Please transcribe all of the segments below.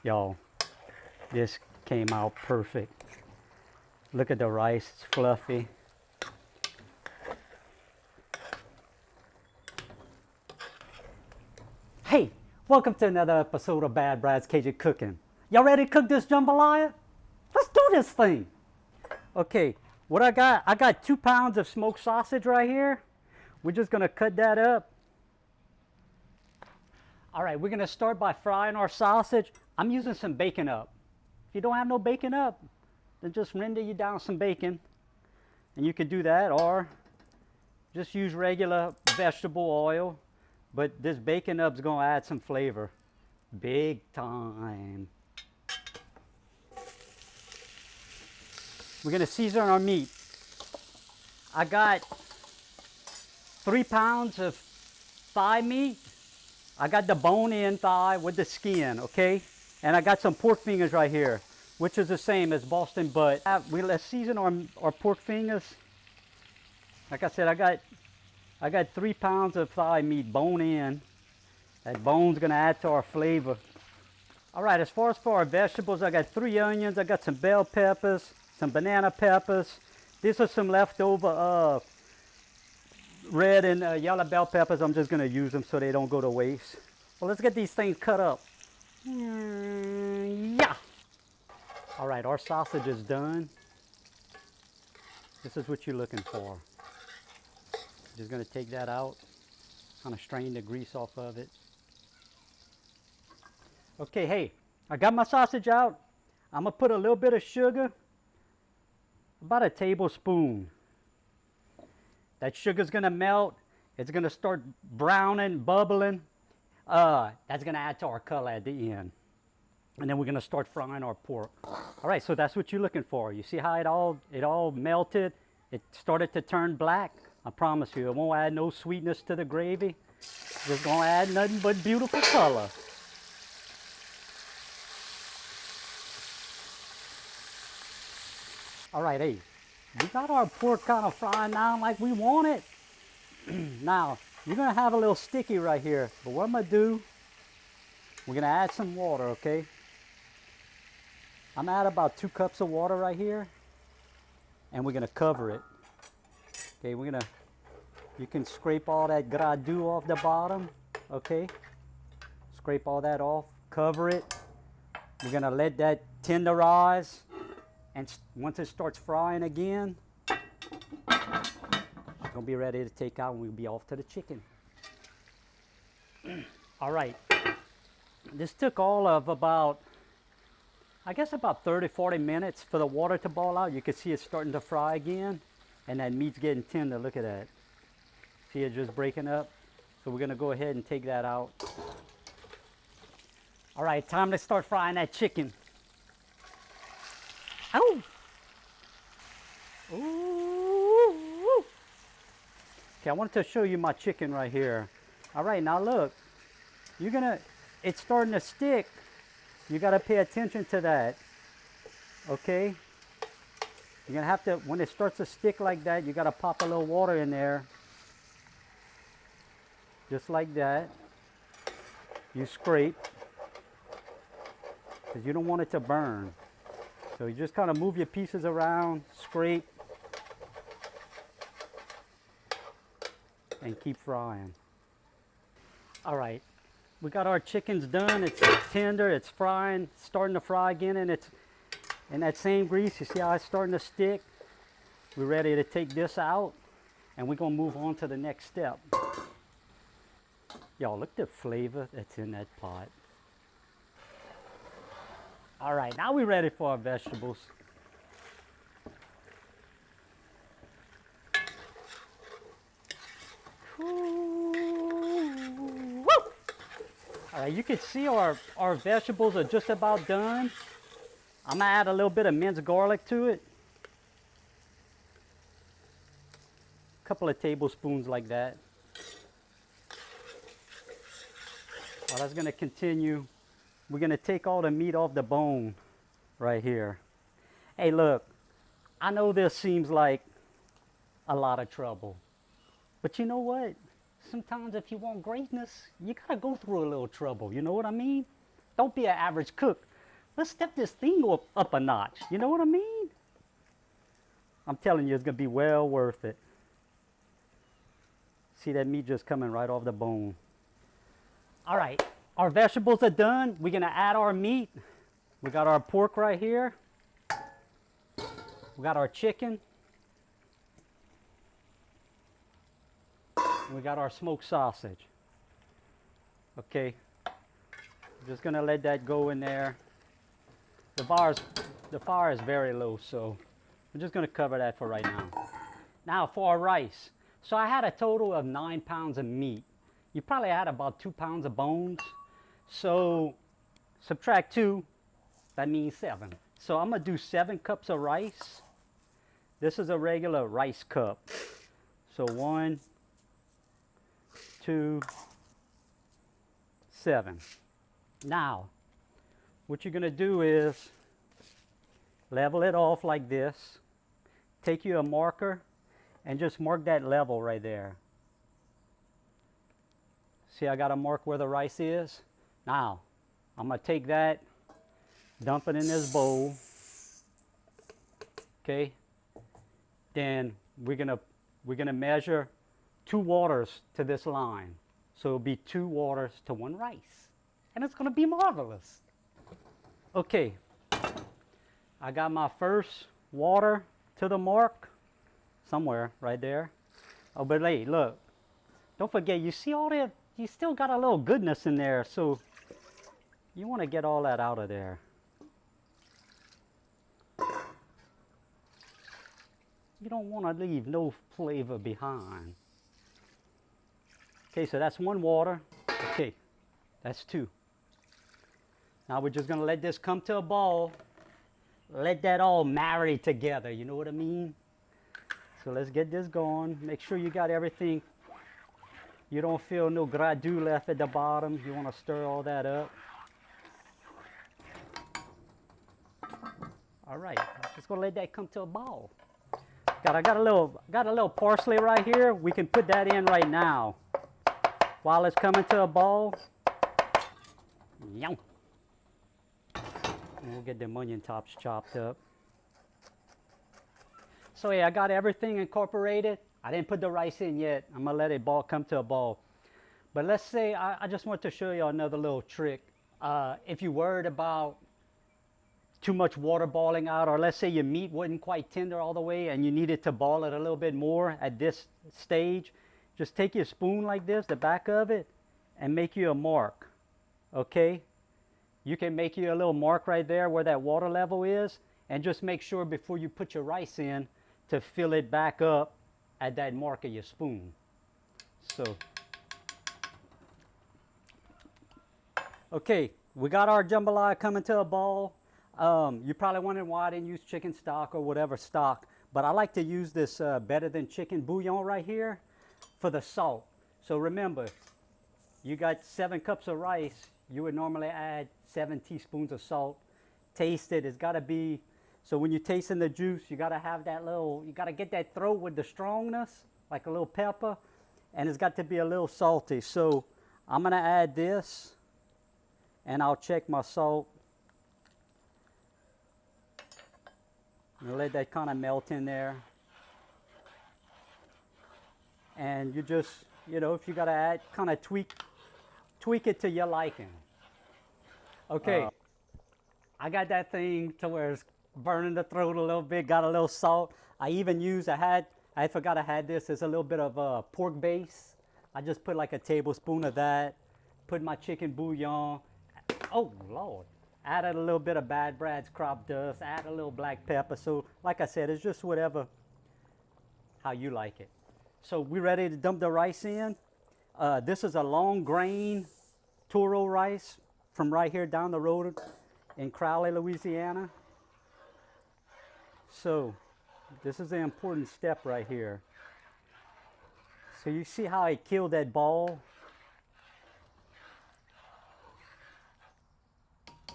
Y'all, this came out perfect. Look at the rice, it's fluffy. Hey, welcome to another episode of Bad Brad's Cajun Cooking. Y'all ready to cook this jambalaya? Let's do this thing. Okay, what I got 2 pounds of smoked sausage right here. We're just gonna cut that up. All right, we're gonna start by frying our sausage. I'm using some bacon up. If you don't have no bacon up, then just render you down some bacon. And you could do that, or just use regular vegetable oil. But this bacon up's gonna add some flavor. Big time. We're gonna season our meat. I got 3 pounds of thigh meat. I got the bone-in thigh with the skin, okay? And I got some pork fingers right here, which is the same as Boston butt. Let's season our pork fingers. Like I said, I got 3 pounds of thigh meat bone-in. That bone's gonna add to our flavor. All right, as far as for our vegetables, I got 3 onions. I got some bell peppers, some banana peppers. These are some leftover red and yellow bell peppers. I'm just gonna use them so they don't go to waste. Well, let's get these things cut up. Yeah. All right, our sausage is done. This is what you're looking for. Just gonna take that out, kind of strain the grease off of it. Okay, hey, I got my sausage out. I'm gonna put a little bit of sugar, about a tablespoon. That sugar's gonna melt. It's gonna start browning, bubbling. That's gonna add to our color at the end. And then we're gonna start frying our pork. All right, so that's what you're looking for. You see how it all melted? It started to turn black. I promise you, it won't add no sweetness to the gravy. It's gonna add nothing but beautiful color. All right, hey, we got our pork kind of frying down like we want it. Now, you're gonna have a little sticky right here, but what I'm gonna do, we're gonna add some water, okay? I'm gonna add about 2 cups of water right here, and we're gonna cover it. Okay, you can scrape all that gras-doux off the bottom, okay? Scrape all that off, cover it. We're gonna let that tenderize, and once it starts frying again, it's gonna be ready to take out and we'll be off to the chicken. All right, this took all of about, I guess about 30-40 minutes for the water to boil out. You can see it's starting to fry again, and that meat's getting tender. Look at that. See it just breaking up? So we're gonna go ahead and take that out. All right, time to start frying that chicken. Ow! Ooh! Okay, I wanted to show you my chicken right here. All right, now look, it's starting to stick. You gotta pay attention to that, okay? You're gonna have to, when it starts to stick like that, you gotta pop a little water in there. Just like that. You scrape, because you don't want it to burn. So you just kind of move your pieces around, scrape, and keep frying. All right, we got our chickens done. It's tender, it's frying, starting to fry again, and it's in that same grease. You see how it's starting to stick? We're ready to take this out, and we're gonna move on to the next step. Y'all, look at the flavor that's in that pot. All right, now we're ready for our vegetables. Woo! All right, you can see our vegetables are just about done. I'm gonna add a little bit of minced garlic to it. A couple of tablespoons like that. Well, that's gonna continue. We're gonna take all the meat off the bone right here. Hey, look, I know this seems like a lot of trouble, but you know what? Sometimes if you want greatness, you gotta go through a little trouble. You know what I mean? Don't be an average cook. let's step this thing up a notch. You know what I mean? I'm telling you, it's gonna be well worth it. See that meat just coming right off the bone. All right, our vegetables are done. We're gonna add our meat. We got our pork right here. We got our chicken. We got our smoked sausage. Okay, just gonna let that go in there. The fire is very low, so I'm just gonna cover that for right now. Now for our rice. So I had a total of 9 pounds of meat. You probably had about 2 pounds of bones. So subtract 2, that means 7. So I'm gonna do 7 cups of rice. This is a regular rice cup. So 1, 2, 7. Now, what you're gonna do is level it off like this. Take you a marker and just mark that level right there. See, I got to mark where the rice is. Now, I'm gonna take that, dump it in this bowl. Okay. Then we're gonna measure 2 waters to this line. So it'll be 2 waters to 1 rice. And it's gonna be marvelous. Okay, I got my first water to the mark, somewhere right there. Oh, but hey, look, don't forget, you see all that, you still got a little goodness in there, so you wanna get all that out of there. You don't wanna leave no flavor behind. Okay, so that's 1 water. Okay, that's 2. Now we're just gonna let this come to a ball. Let that all marry together, you know what I mean? So let's get this going. Make sure you got everything. You don't feel no gras-doux left at the bottom. You wanna stir all that up. All right, just gonna let that come to a ball. I got a little parsley right here. We can put that in right now. While it's coming to a ball. Yum. And we'll get the onion tops chopped up. So yeah, I got everything incorporated. I didn't put the rice in yet. I'm gonna let it come to a ball. But let's say, I just want to show you another little trick. If you're worried about too much water boiling out, or let's say your meat wasn't quite tender all the way and you needed to boil it a little bit more at this stage, just take your spoon like this, the back of it, and make you a mark, okay? You can make you a little mark right there where that water level is, and just make sure before you put your rice in to fill it back up at that mark of your spoon. So, okay, we got our jambalaya coming to a ball. You probably wondering why I didn't use chicken stock or whatever stock, but I like to use this better than chicken bouillon right here for the salt. So remember, you got 7 cups of rice, you would normally add 7 teaspoons of salt. Taste it, it's gotta be, so when you're tasting the juice, you gotta have that little, you gotta get that throat with the strongness, like a little pepper, and it's got to be a little salty. So I'm gonna add this, and I'll check my salt. And let that kind of melt in there. And you just, you know, if you gotta add, kind of tweak it to your liking. Okay, I got that thing to where it's burning the throat a little bit, got a little salt. I even used, I forgot I had this, it's a little bit of pork base. I just put like a tablespoon of that, put my chicken bouillon. Oh Lord, added a little bit of Bad Brad's crop dust, add a little black pepper. So like I said, it's just whatever, how you like it. So we ready to dump the rice in. This is a long grain Toro rice from right here down the road in Crowley, Louisiana. So this is an important step right here. So you see how I killed that ball?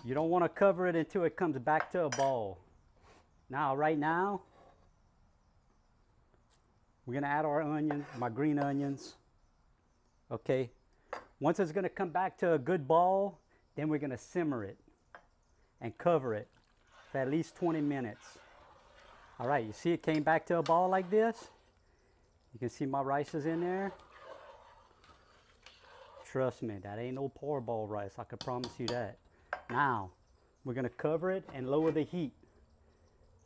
You don't want to cover it until it comes back to a ball. Now, right now, we're going to add our onions, my green onions. Okay. Once it's going to come back to a good ball, then we're going to simmer it. and cover it for at least 20 minutes. All right, you see it came back to a ball like this? You can see my rice is in there. Trust me, that ain't no poor bowl rice, I can promise you that. Now, we're gonna cover it and lower the heat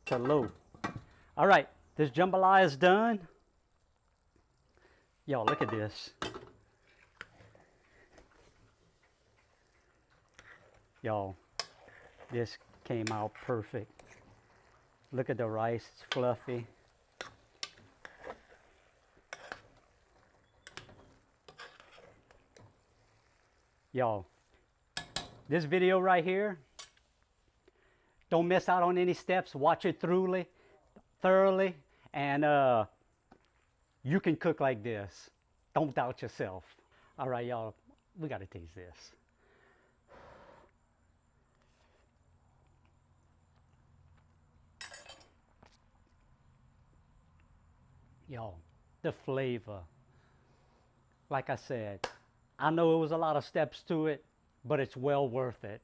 to low. All right, this jambalaya is done. Y'all, look at this. Y'all, this came out perfect. Look at the rice, it's fluffy. Y'all, this video right here, don't miss out on any steps. Watch it thoroughly, and you can cook like this. Don't doubt yourself. All right, y'all, we gotta taste this. Y'all, the flavor. Like I said, I know it was a lot of steps to it, but it's well worth it.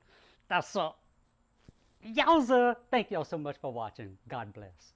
That's all. Yowza! Thank y'all so much for watching. God bless.